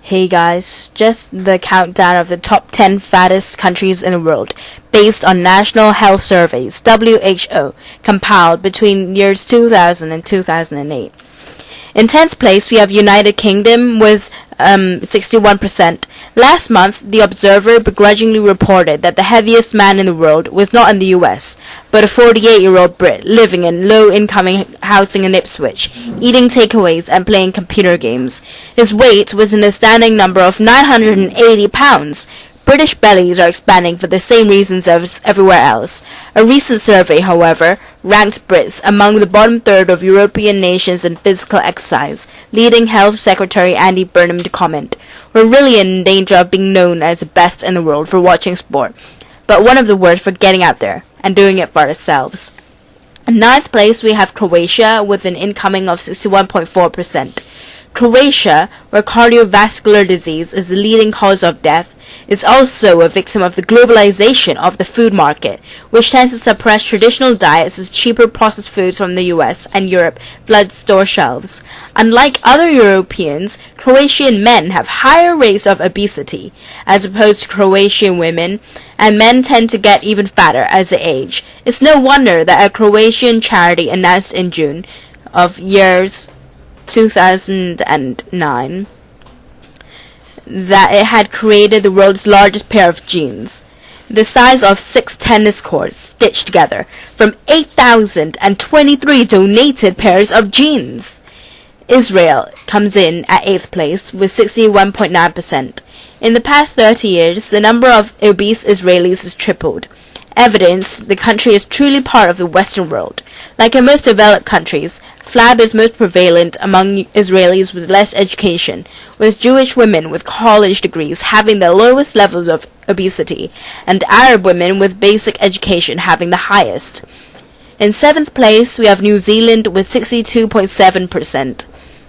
Hey guys, just the countdown of the top 10 fattest countries in the world, based on National Health Surveys, WHO, compiled between years 2000 and 2008. In 10th place, we have United Kingdom with 61%. Last month, The Observer begrudgingly reported that the heaviest man in the world was not in the US, but a 48-year-old Brit living in low-income housing in Ipswich, eating takeaways and playing computer games. His weight was an astounding number of 980 pounds. British bellies are expanding for the same reasons as everywhere else. A recent survey, however, ranked Brits among the bottom third of European nations in physical exercise, leading Health Secretary Andy Burnham to comment, "We're really in danger of being known as the best in the world for watching sport, but one of the worst for getting out there and doing it for ourselves." In ninth place, we have Croatia with an incoming of 61.4%. Croatia, where cardiovascular disease is the leading cause of death, is also a victim of the globalization of the food market, which tends to suppress traditional diets as cheaper processed foods from the US and Europe flood store shelves. Unlike other Europeans, Croatian men have higher rates of obesity, as opposed to Croatian women, and men tend to get even fatter as they age. It's no wonder that a Croatian charity announced in June of years 2009 that it had created the world's largest pair of jeans, the size of 6 tennis courts stitched together, from 8,023 donated pairs of jeans. Israel comes in at 8th place with 61.9%. In the past 30 years, the number of obese Israelis has tripled. Evidence the country is truly part of the Western world. Like in most developed countries, flab is most prevalent among Israelis with less education, with Jewish women with college degrees having the lowest levels of obesity, and Arab women with basic education having the highest. In 7th place, we have New Zealand with 62.7%.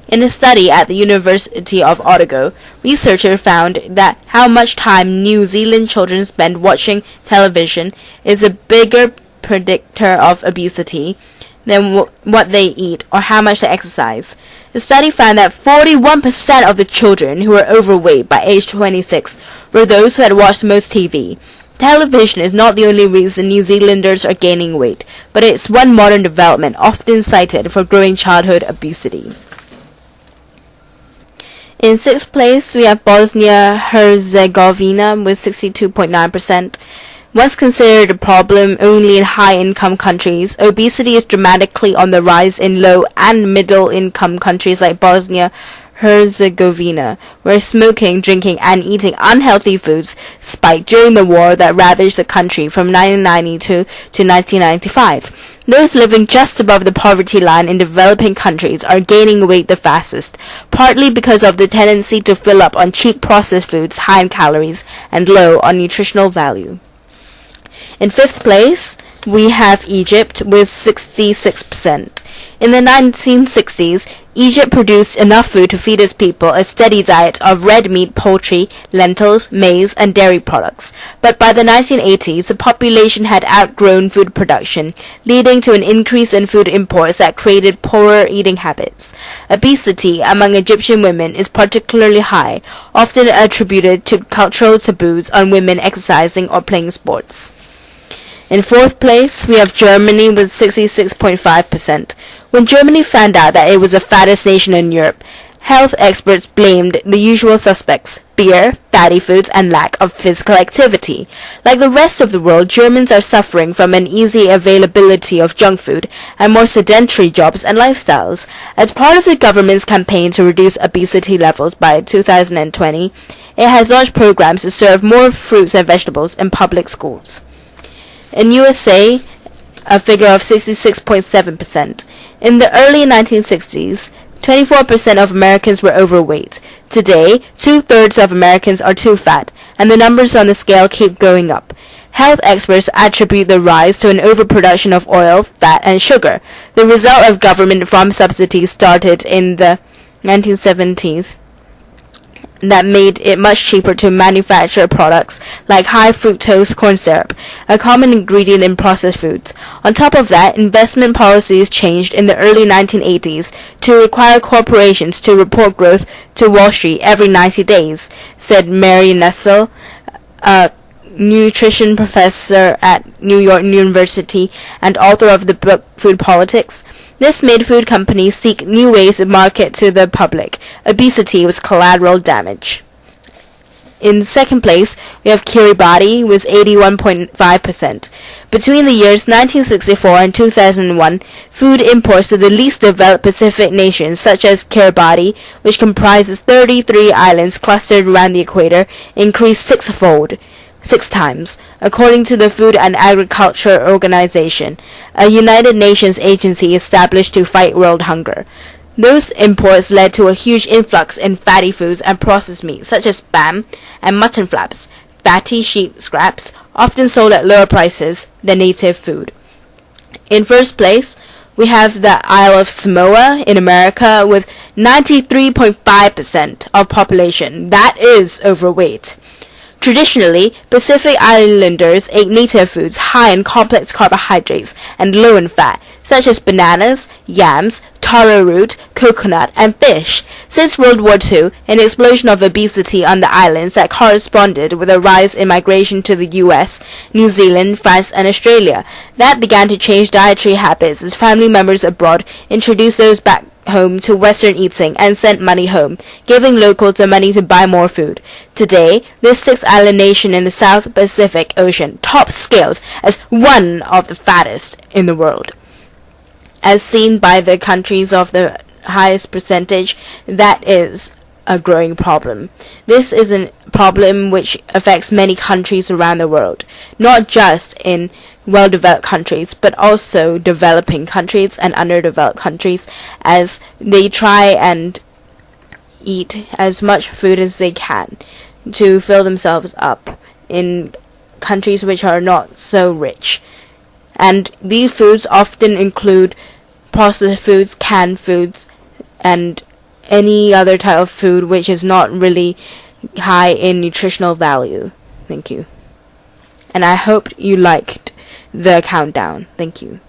In a study at the University of Otago, researchers found that how much time New Zealand children spend watching television is a bigger predictor of obesity than what they eat or how much they exercise. The study found that 41% of the children who were overweight by age 26 were those who had watched the most TV. Television is not the only reason New Zealanders are gaining weight, but it's one modern development often cited for growing childhood obesity. In 6th place, we have Bosnia-Herzegovina with 62.9%. Once considered a problem only in high-income countries, obesity is dramatically on the rise in low- and middle-income countries like Bosnia-Herzegovina, where smoking, drinking, and eating unhealthy foods spiked during the war that ravaged the country from 1992 to 1995. Those living just above the poverty line in developing countries are gaining weight the fastest, partly because of the tendency to fill up on cheap processed foods high in calories and low on nutritional value. In 5th place, we have Egypt with 66%. In the 1960s, Egypt produced enough food to feed its people a steady diet of red meat, poultry, lentils, maize, and dairy products. But by the 1980s, the population had outgrown food production, leading to an increase in food imports that created poorer eating habits. Obesity among Egyptian women is particularly high, often attributed to cultural taboos on women exercising or playing sports. In 4th place, we have Germany with 66.5%. When Germany found out that it was the fattest nation in Europe, health experts blamed the usual suspects: beer, fatty foods, and lack of physical activity. Like the rest of the world, Germans are suffering from an easy availability of junk food and more sedentary jobs and lifestyles. As part of the government's campaign to reduce obesity levels by 2020, it has launched programs to serve more fruits and vegetables in public schools. In USA, a figure of 66.7%. In the early 1960s, 24% of Americans were overweight. Today, 2/3 of Americans are too fat, and the numbers on the scale keep going up. Health experts attribute the rise to an overproduction of oil, fat, and sugar, the result of government farm subsidies started in the 1970s. that made it much cheaper to manufacture products like high fructose corn syrup, a common ingredient in processed foods. On top of that, investment policies changed in the early 1980s to require corporations to report growth to Wall Street every 90 days, said Mary Nessel, a nutrition professor at New York University and author of the book Food Politics. This made food companies seek new ways to market to the public. Obesity was collateral damage. In second place, we have Kiribati with 81.5%. Between the years 1964 and 2001, food imports to the least developed Pacific nations, such as Kiribati, which comprises 33 islands clustered around the equator, increased six times, according to the Food and Agriculture Organization, a United Nations agency established to fight world hunger. Those imports led to a huge influx in fatty foods and processed meat, such as spam and mutton flaps, fatty sheep scraps, often sold at lower prices than native food. In first place, we have the Isle of Samoa in America with 93.5% of population. That is overweight. Traditionally, Pacific Islanders ate native foods high in complex carbohydrates and low in fat, such as bananas, yams, taro root, coconut, and fish. Since World War II, an explosion of obesity on the islands that corresponded with a rise in migration to the US, New Zealand, France, and Australia. That began to change dietary habits as family members abroad introduced those back home to Western eating and sent money home, giving locals the money to buy more food. Today, this six-island nation in the South Pacific Ocean tops scales as one of the fattest in the world. As seen by the countries of the highest percentage, that is a growing problem. This is a problem which affects many countries around the world, not just in well-developed countries, but also developing countries and underdeveloped countries, as they try and eat as much food as they can to fill themselves up in countries which are not so rich. And these foods often include processed foods, canned foods, and any other type of food which is not really high in nutritional value. Thank you. And I hope you liked the countdown. Thank you.